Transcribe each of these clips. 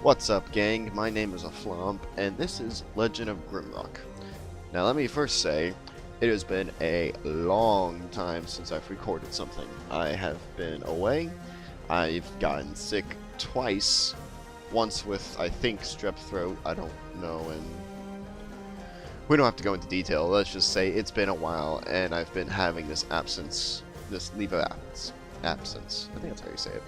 What's up, gang? My name is Aflomp, and this is Legend of Grimrock. Now, let me first say, it has been a long time since I've recorded something. I have been away, I've gotten sick twice, once with, I think, strep throat, I don't know, and we don't have to go into detail. Let's just say it's been a while, and I've been having this absence, this leave of absence. I think that's how you say it.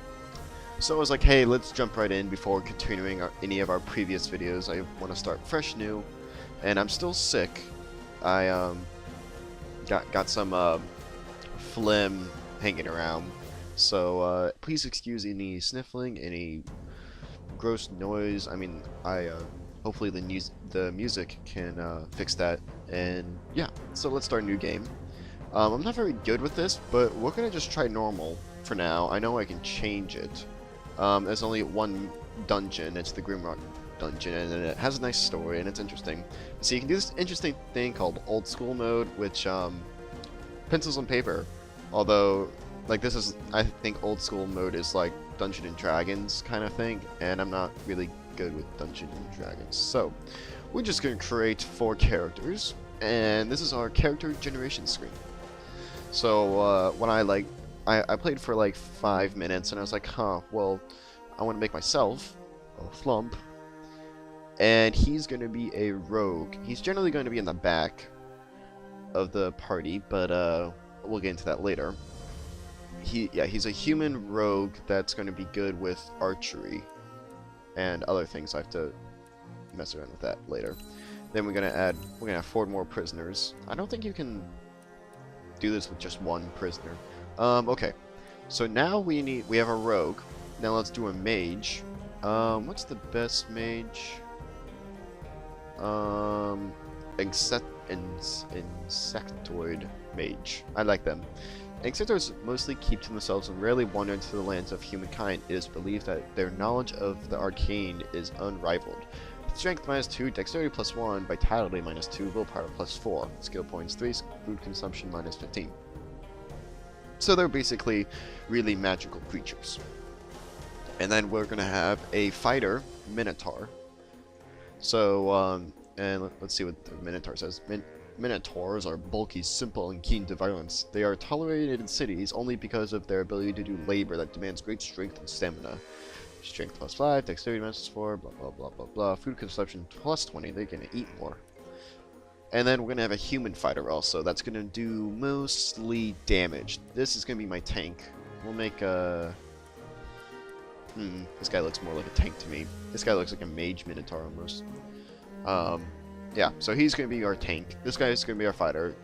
So I was like, hey, let's jump right in before continuing any of our previous videos. I want to start fresh new, and I'm still sick. I got some phlegm hanging around, so please excuse any sniffling, any gross noise. I mean, hopefully the music can fix that. And yeah, so let's start a new game. I'm not very good with this, but we're gonna just try normal for now. I know I can change it. There's only one dungeon, it's the Grimrock dungeon, and it has a nice story, and it's interesting. So you can do this interesting thing called old school mode, which, pencils and paper. Although, like, this is, I think old school mode is like Dungeons and Dragons kind of thing, and I'm not really good with Dungeons and Dragons. So, we're just gonna create 4 characters, and this is our character generation screen. So, when I played for like 5 minutes, and I was like, huh, well, I want to make myself a Flump, and he's going to be a rogue. He's generally going to be in the back of the party, but we'll get into that later. He's a human rogue that's going to be good with archery and other things. I have to mess around with that later. Then we're gonna have 4 more prisoners. I don't think you can do this with just one prisoner. Okay, so now we have a rogue. Now let's do a mage. What's the best mage? Insectoid mage. I like them. Insectoids mostly keep to themselves and rarely wander into the lands of humankind. It is believed that their knowledge of the arcane is unrivaled. Strength -2, Dexterity +1, Vitality -2, Willpower +4, Skill points 3, Food consumption -15. So they're basically really magical creatures. And then we're going to have a fighter, Minotaur. So, and let's see what the Minotaur says. Minotaurs are bulky, simple, and keen to violence. They are tolerated in cities only because of their ability to do labor that demands great strength and stamina. Strength +5, Dexterity -4, blah blah blah blah blah. Food consumption +20, they're going to eat more. And then we're going to have a human fighter also. That's going to do mostly damage. This is going to be my tank. We'll make a... this guy looks more like a tank to me. This guy looks like a mage minotaur almost. Yeah, so he's going to be our tank. This guy is going to be our fighter.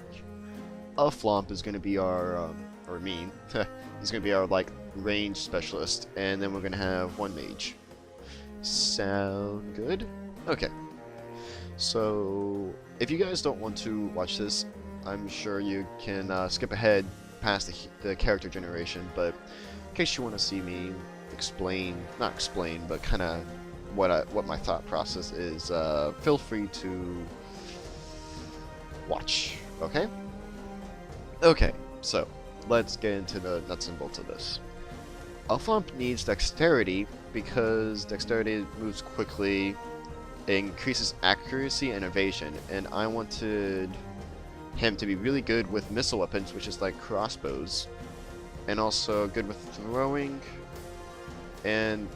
Aflomp is going to be our... or me. He's going to be our, like, range specialist. And then we're going to have 1 mage. Sound good? Okay. So, if you guys don't want to watch this, I'm sure you can skip ahead past the character generation, but in case you want to see me not explain, but kind of what my thought process is, feel free to watch, okay? Okay, so, let's get into the nuts and bolts of this. Aflomp needs Dexterity, because Dexterity moves quickly, it increases accuracy and evasion, and I wanted him to be really good with missile weapons, which is like crossbows, and also good with throwing, and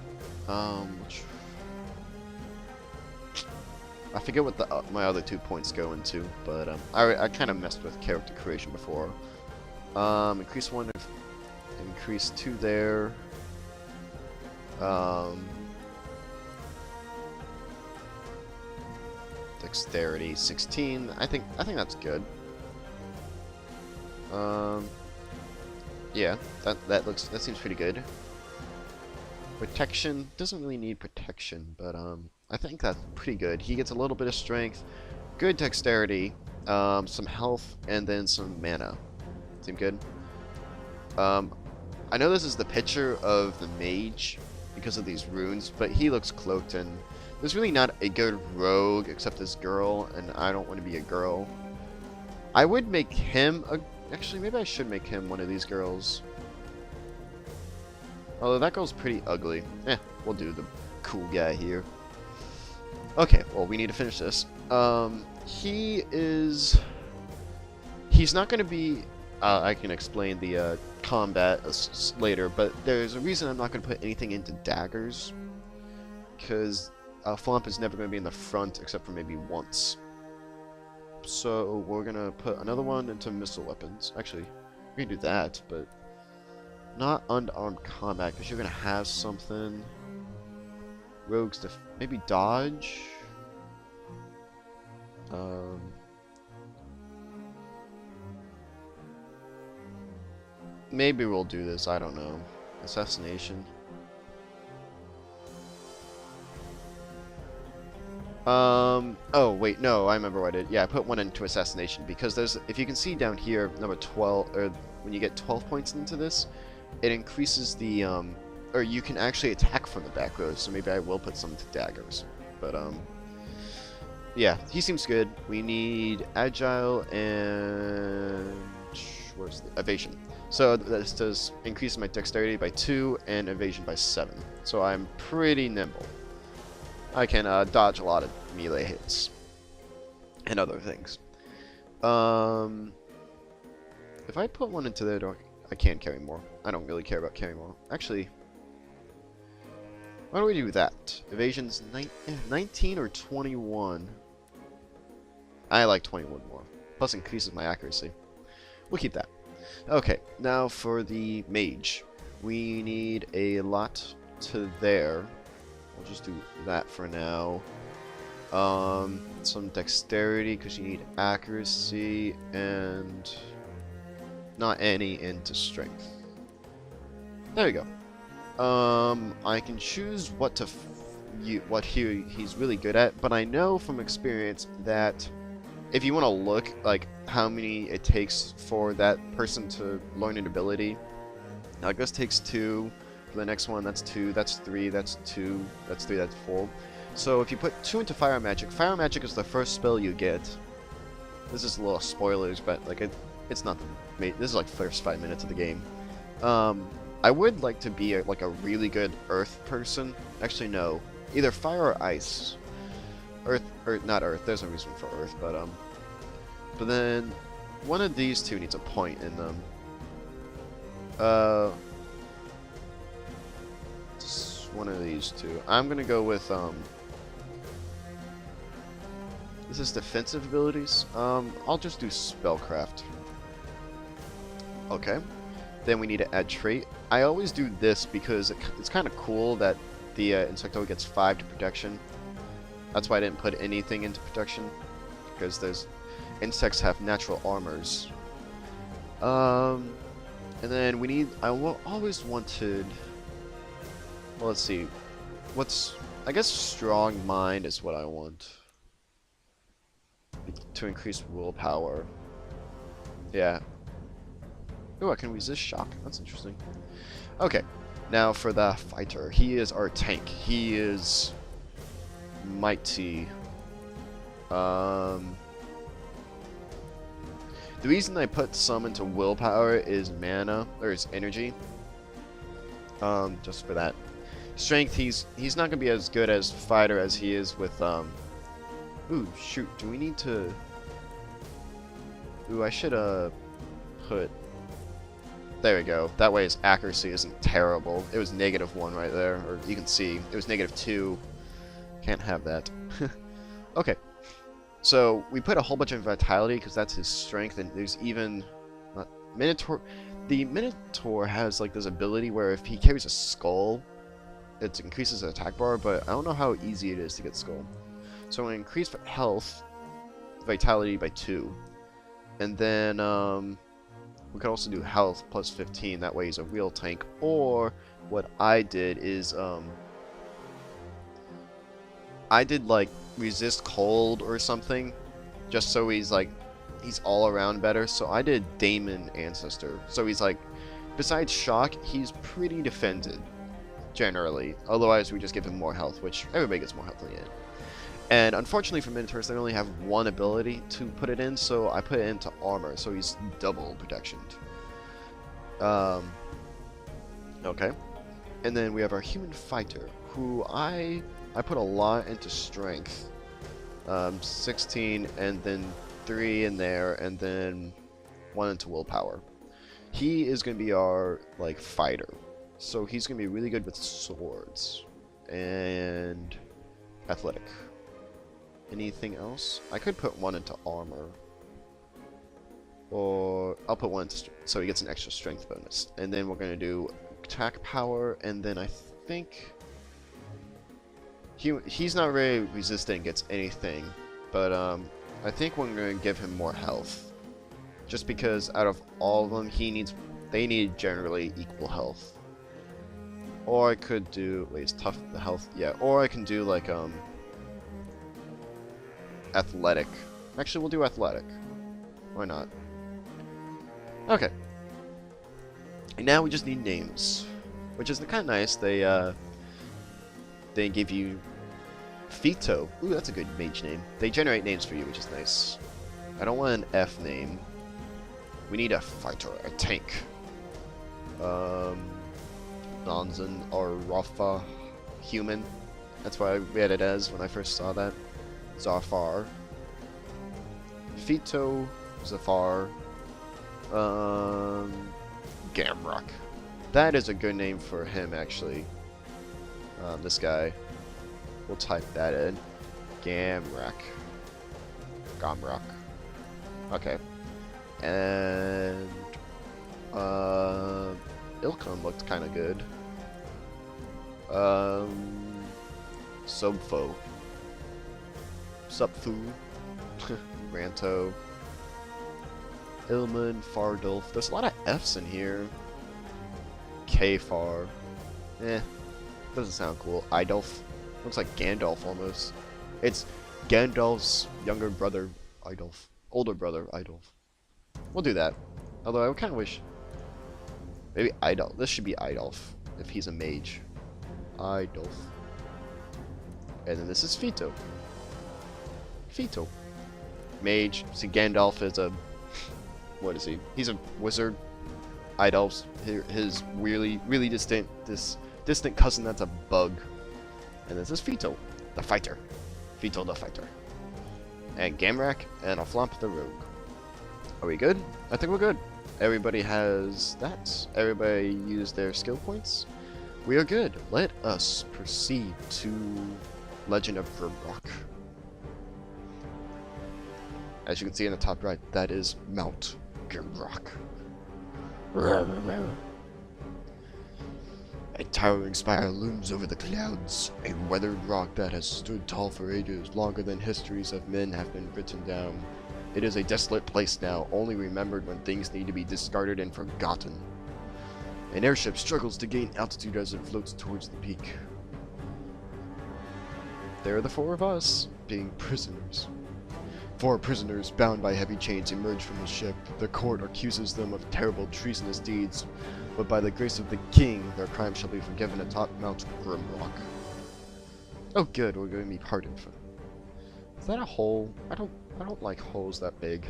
I forget what my other 2 points go into, but I kind of messed with character creation before. Increase 1, increase 2 there. Dexterity 16. I think that's good. Yeah, that seems pretty good. Protection doesn't really need protection, but I think that's pretty good. He gets a little bit of strength, good dexterity, some health, and then some mana. Seem good. I know this is the picture of the mage because of these runes, but he looks cloaked, and there's really not a good rogue except this girl, and I don't want to be a girl. I would make him a... Actually, maybe I should make him one of these girls. Although that girl's pretty ugly. We'll do the cool guy here. Okay, well, we need to finish this. He's not going to be... I can explain the combat later, but there's a reason I'm not going to put anything into daggers. Because Aflomp is never going to be in the front except for maybe once. So we're going to put another one into missile weapons. Actually, we can do that, but not unarmed combat, because you're going to have something. Rogues, maybe dodge? Maybe we'll do this, I don't know. Assassination. Oh, wait, no, I remember what I did. Yeah, I put one into assassination, because there's, if you can see down here, number 12, or when you get 12 points into this, it increases the, or you can actually attack from the back row, so maybe I will put some into daggers. But, yeah, he seems good. We need agile and... where's the evasion? So this does increase my dexterity by 2 and evasion by 7. So I'm pretty nimble. I can dodge a lot of melee hits and other things. If I put one into there, I can't carry more. I don't really care about carrying more. Actually, why don't we do that? Evasion's 19 or 21. I like 21 more. Plus increases my accuracy. We'll keep that. Okay, now for the mage. We need a lot to there. We'll just do that for now. Some dexterity, because you need accuracy, and not any into strength. There you go. I can choose what to he's really good at, but I know from experience that if you want to look like how many it takes for that person to learn an ability, like this takes 2. For the next one, that's 2, that's 3, that's 2, that's 3, that's 4. So if you put 2 into Fire Magic is the first spell you get. This is a little spoilers, but like it's not the this is like first 5 minutes of the game. I would like to be like a really good Earth person. Actually, no, either Fire or Ice. Earth, or not Earth. There's no reason for Earth, but then one of these two needs a point in them. One of these two. I'm gonna go with this is defensive abilities. I'll just do spellcraft. Okay. Then we need to add trait. I always do this because it's kind of cool that the Insecto gets 5 to protection. That's why I didn't put anything into protection, because there's insects have natural armors. And then we need. Always wanted. Well, let's see. I guess strong mind is what I want. To increase willpower. Yeah. Oh, I can resist shock. That's interesting. Okay. Now for the fighter. He is our tank. He is mighty. The reason I put some into willpower is mana, or is energy. Just for that. Strength, he's not gonna be as good as fighter as he is with ooh, shoot, do we need to... Ooh, I should put... There we go. That way his accuracy isn't terrible. It was -1 right there, or you can see it was -2. Can't have that. Okay. So we put a whole bunch of vitality because that's his strength, and there's even Minotaur. The Minotaur has like this ability where if he carries a skull, it increases the attack bar, but I don't know how easy it is to get skull. So I'm going to increase health, vitality by 2. And then we could also do health plus 15, that way he's a real tank. Or what I did is I did like resist cold or something, just so he's all around better. So I did Daemon Ancestor. So he's like, besides shock, he's pretty defended. Generally. Otherwise, we just give him more health, which everybody gets more health in the end. And unfortunately for Minotaurs, they only have one ability to put it in, so I put it into armor, so he's double protection. Okay. And then we have our human fighter, who I put a lot into strength. 16 and then 3 in there and then 1 into willpower. He is going to be our like fighter. So he's going to be really good with swords and athletic. Anything else? I could put 1 into armor. Or I'll put 1 into so he gets an extra strength bonus. And then we're going to do attack power, and then I think he's not very resistant against anything, but I think we're going to give him more health. Just because out of all of them, they need generally equal health. Or I could do, wait, it's tough, the health, yeah, or I can do like athletic. Actually, we'll do athletic. Why not? Okay. And now we just need names, which is kind of nice. They give you Fito. Ooh, that's a good mage name. They generate names for you, which is nice. I don't want an F name. We need a fighter, a tank. Donzan or Rafa, human. That's what I read it as when I first saw that. Zafar. Fito, Zafar. Grimrock. That is a good name for him, actually. This guy. We'll type that in. Grimrock. Okay. And Ilkon looked kind of good. Subfo. Supfu. Ranto. Ilman, Fardulf. There's a lot of F's in here. Kfar. Doesn't sound cool. Idolf. Looks like Gandalf almost. It's Gandalf's younger brother, Idolf. Older brother, Idolf. We'll do that. Although I kind of wish... Maybe Idolf. This should be Idolf, if he's a mage. Idolf. And then this is Fito. Fito. Mage. See, Gandalf is a... What is he? He's a wizard. Idolf's his really distant cousin that's a bug. And this is Fito, the fighter. Fito the fighter. And Grimrock and Aflomp the rogue. Are we good? I think we're good. Everybody has that. Everybody used their skill points. We are good. Let us proceed to Legend of Grimrock. As you can see in the top right, that is Mount Grimrock. A towering spire looms over the clouds, a weathered rock that has stood tall for ages, longer than histories of men have been written down. It is a desolate place now, only remembered when things need to be discarded and forgotten. An airship struggles to gain altitude as it floats towards the peak. There are the 4 of us, being prisoners. 4 prisoners, bound by heavy chains, emerge from the ship. The court accuses them of terrible treasonous deeds, but by the grace of the king, their crimes shall be forgiven atop Mount Grimrock. Oh good, we're going to be pardoned for... Is that a hole? I don't like holes that big.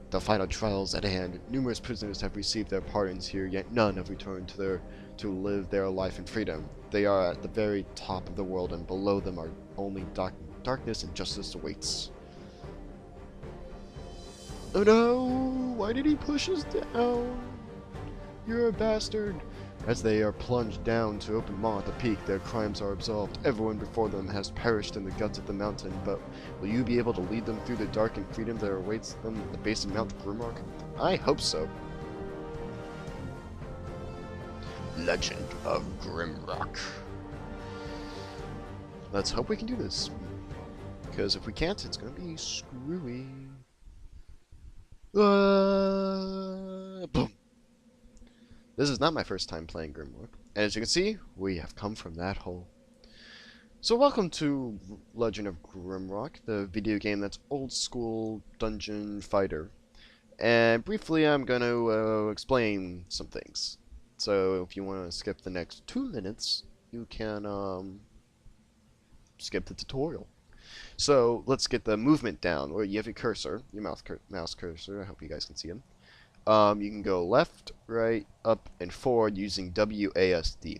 The final trial is at hand. Numerous prisoners have received their pardons here, yet none have returned to live their life in freedom. They are at the very top of the world, and below them are only darkness and justice awaits. Oh no! Why did he push us down? You're a bastard! As they are plunged down to open maw at the peak, their crimes are absolved. Everyone before them has perished in the guts of the mountain, but will you be able to lead them through the dark and freedom that awaits them at the base of Mount Grimrock? I hope so. Legend of Grimrock. Let's hope we can do this. Because if we can't, it's gonna be screwy. Boom. This is not my first time playing Grimrock, and as you can see, we have come from that hole. So welcome to Legend of Grimrock, the video game that's old school dungeon fighter. And briefly I'm going to explain some things. So if you want to skip the next 2 minutes, you can skip the tutorial. So let's get the movement down, where you have your cursor, your mouse cursor, I hope you guys can see him. You can go left, right, up, and forward using WASD.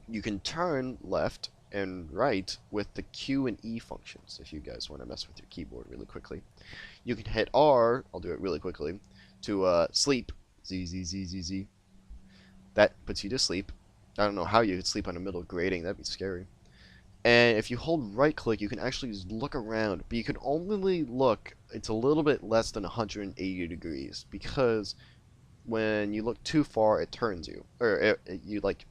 you can turn left and right with the Q and E functions if you guys want to mess with your keyboard really quickly. You can hit R, I'll do it really quickly, to sleep. Z, Z, Z, Z, Z. That puts you to sleep. I don't know how you could sleep on a middle grading, that'd be scary. And if you hold right click, you can actually just look around, but you can only look, it's a little bit less than 180 degrees, because when you look too far, it turns you. Or you like,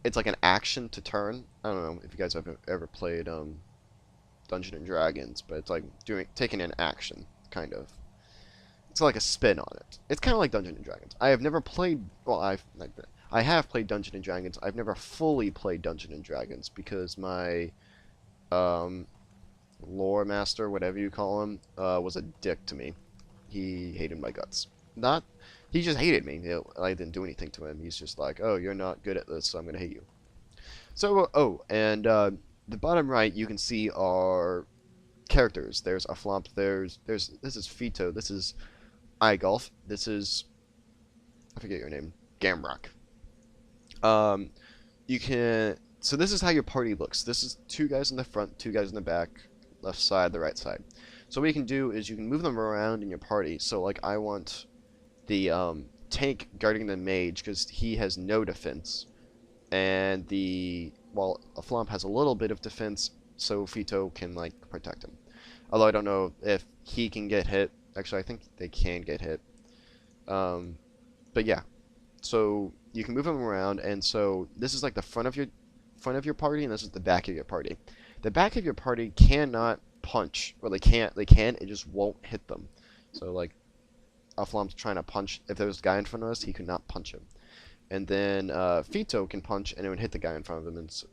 it's like an action to turn. I don't know if you guys have ever played Dungeons and Dragons, but it's like taking an action, kind of. It's like a spin on it. It's kind of like Dungeons and Dragons. I have never played, well, I have played Dungeons and Dragons. I've never fully played Dungeons and Dragons because my lore master, whatever you call him, was a dick to me. He hated my guts. He just hated me. I didn't do anything to him. He's just like, oh, you're not good at this, so I'm gonna hate you. So, and the bottom right, you can see our characters. There's Aflomp. This is Fito. This is iGolf. This is, I forget your name, Grimrock. So this is how your party looks. This is 2 guys in the front, 2 guys in the back, left side, the right side. So what you can do is you can move them around in your party. So like I want the tank guarding the mage because he has no defense, and Aflomp has a little bit of defense, so Fito can like protect him. Although I don't know if he can get hit. Actually, I think they can get hit. But yeah, so you can move them around, and so this is like the front of your party, and this is the back of your party. The back of your party cannot punch, or they can, it just won't hit them. So like Aflomp's trying to punch. If there was a guy in front of us, he could not punch him. And then Fito can punch, and it would hit the guy in front of him. And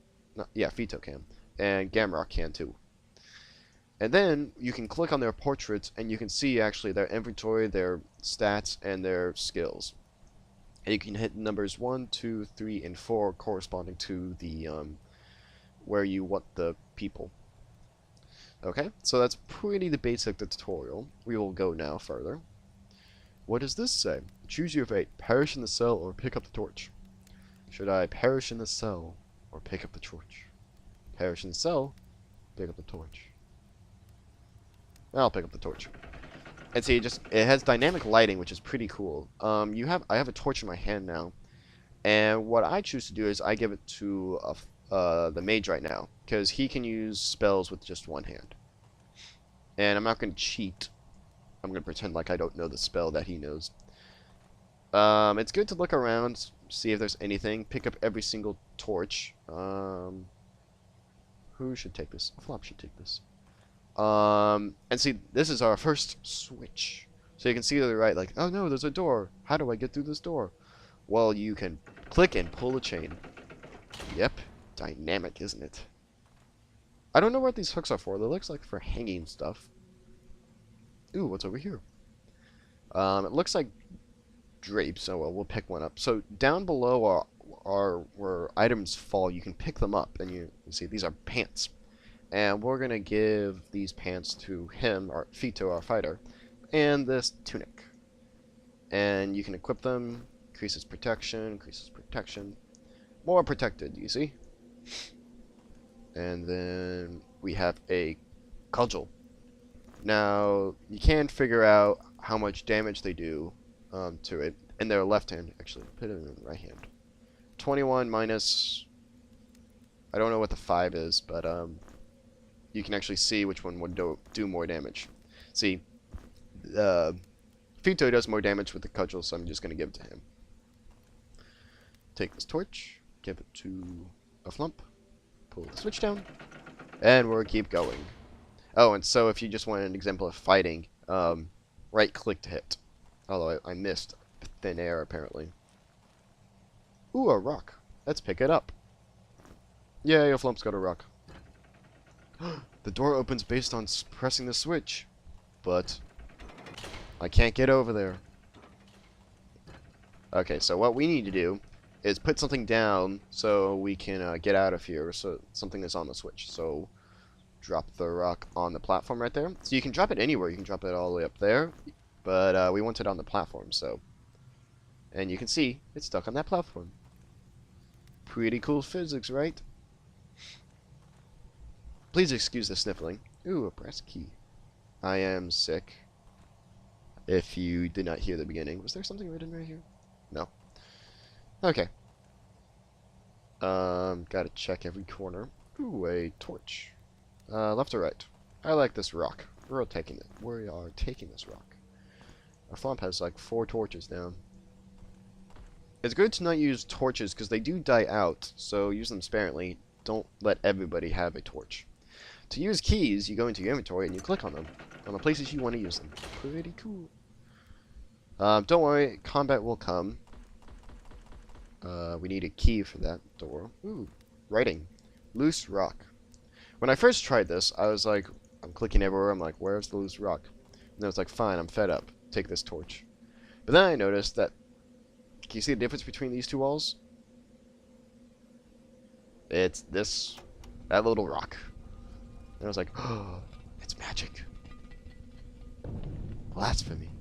yeah, Fito can, and Grimrock can too. And then you can click on their portraits, and you can see actually their inventory, their stats, and their skills. And you can hit numbers 1, 2, 3, and 4 corresponding to the where you want the people. Okay, so that's pretty the basic tutorial. We will go now further. What does this say? Choose your fate. Perish in the cell or pick up the torch. Should I perish in the cell or pick up the torch? Perish in the cell, pick up the torch. I'll pick up the torch. And see, it has dynamic lighting, which is pretty cool. I have a torch in my hand now, and what I choose to do is I give it to the mage right now, because he can use spells with just one hand. And I'm not going to cheat. I'm going to pretend like I don't know the spell that he knows. It's good to look around, see if there's anything, pick up every single torch. Who should take this? Aflomp should take this. And see, this is our first switch. So you can see to the right, like, oh no, there's a door. How do I get through this door? Well, you can click and pull a chain. Yep, dynamic, isn't it? I don't know what these hooks are for. They looks like for hanging stuff. Ooh, what's over here? It looks like drapes. So we'll pick one up. So down below are where items fall. You can pick them up, and you see these are pants. And we're going to give these pants to him, our Fito, our fighter, and this tunic. And you can equip them, increases protection, more protected, you see? And then we have a cudgel. Now, you can figure out how much damage they do to it in their left hand. Actually, put it in the right hand. 21 minus, I don't know what the 5 is, but you can actually see which one would do more damage. See, Fito does more damage with the cudgel, so I'm just going to give it to him. Take this torch, give it to Aflomp, pull the switch down, and we'll keep going. Oh, and so if you just want an example of fighting, right click to hit. Although I missed thin air, apparently. Ooh, a rock. Let's pick it up. Yay, Aflomp's got a rock. The door opens based on pressing the switch, but I can't get over there. Okay, so what we need to do is put something down so we can get out of here, so something is on the switch. So drop the rock on the platform right there. So you can drop it anywhere. You can drop it all the way up there, but we want it on the platform. So, and you can see it's stuck on that platform. Pretty cool physics, right? Please excuse the sniffling. Ooh, a brass key. I am sick. If you did not hear the beginning. Was there something written right here? No. Okay. Gotta check every corner. Ooh, a torch. Left or right? I like this rock. We are taking it. We are taking this rock. Aflomp has like 4 torches down. It's good to not use torches because they do die out, so use them sparingly. Don't let everybody have a torch. To use keys, you go into your inventory and you click on them, on the places you want to use them. Pretty cool. Don't worry, combat will come. We need a key for that door. Ooh, writing. Loose rock. When I first tried this, I was like, I'm clicking everywhere, I'm like, where's the loose rock? And I was like, fine, I'm fed up. Take this torch. But then I noticed that, can you see the difference between these 2 walls? It's that little rock. And I was like, oh, it's magic. Blasphemy.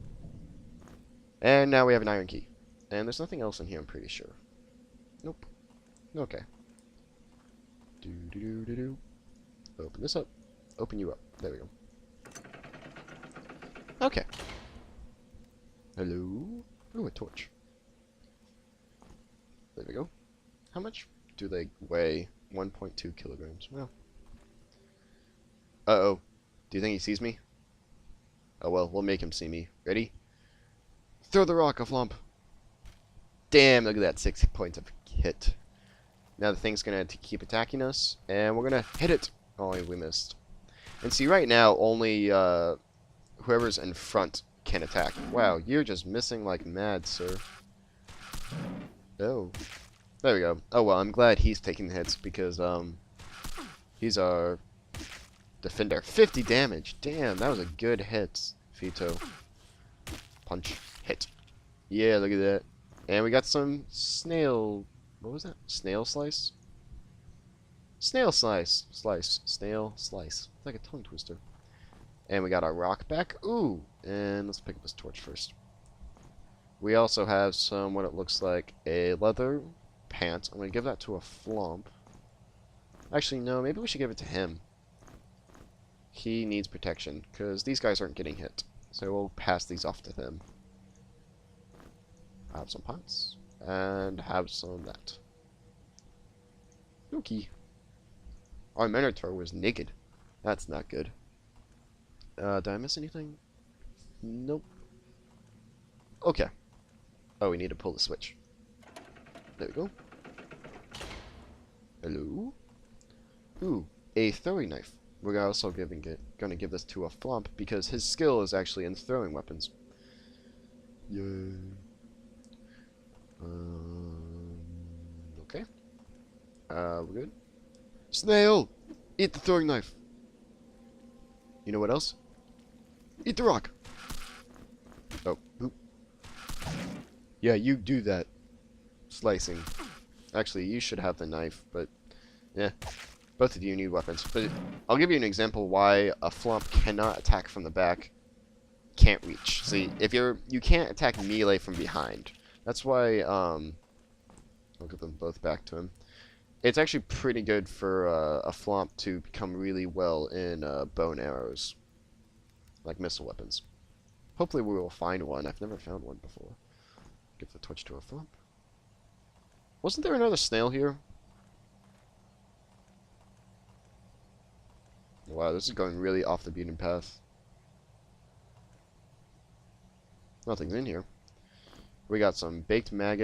And now we have an iron key. And there's nothing else in here, I'm pretty sure. Nope. Okay. Do. Open this up. Open you up. There we go. Okay. Hello? Ooh, a torch. There we go. How much do they weigh? 1.2 kilograms. Well. Uh-oh. Do you think he sees me? Oh well, we'll make him see me. Ready? Throw the rock, Aflomp. Damn, look at that. 6 points of hit. Now the thing's gonna keep attacking us, and we're gonna hit it. Oh, we missed. And see, right now, only whoever's in front can attack. Wow, you're just missing like mad, sir. Oh. There we go. Oh well, I'm glad he's taking the hits, because he's our defender. 50 damage. Damn, that was a good hit, Fito. Punch. Hit. Yeah, look at that. And we got some snail... What was that? Snail slice? Snail slice. Slice. Snail slice. It's like a tongue twister. And we got our rock back. Ooh! And let's pick up this torch first. We also have some, what it looks like, a leather pant. I'm going to give that to a Aflomp. Actually, no, maybe we should give it to him. He needs protection, because these guys aren't getting hit. So we'll pass these off to him. Have some pants. And have some of that. Okay. Our Minotaur was naked. That's not good. Did I miss anything? Nope. Okay. Oh, we need to pull the switch. There we go. Hello? Ooh, a throwing knife. We're also gonna give this to a Aflomp because his skill is actually in throwing weapons. Yay. Okay. We're good. Snail! Eat the throwing knife. You know what else? Eat the rock. Oh, oop. Yeah, you do that. Slicing. Actually, you should have the knife, but yeah. Both of you need weapons. But I'll give you an example why a Aflomp cannot attack from the back. Can't reach. See, if you can't attack melee from behind. That's why, I'll give them both back to him. It's actually pretty good for a Aflomp to become really well in bow and arrows. Like missile weapons. Hopefully we will find one. I've never found one before. Give the torch to a Aflomp. Wasn't there another snail here? Wow, this is going really off the beaten path. Nothing's in here. We got some baked maggots.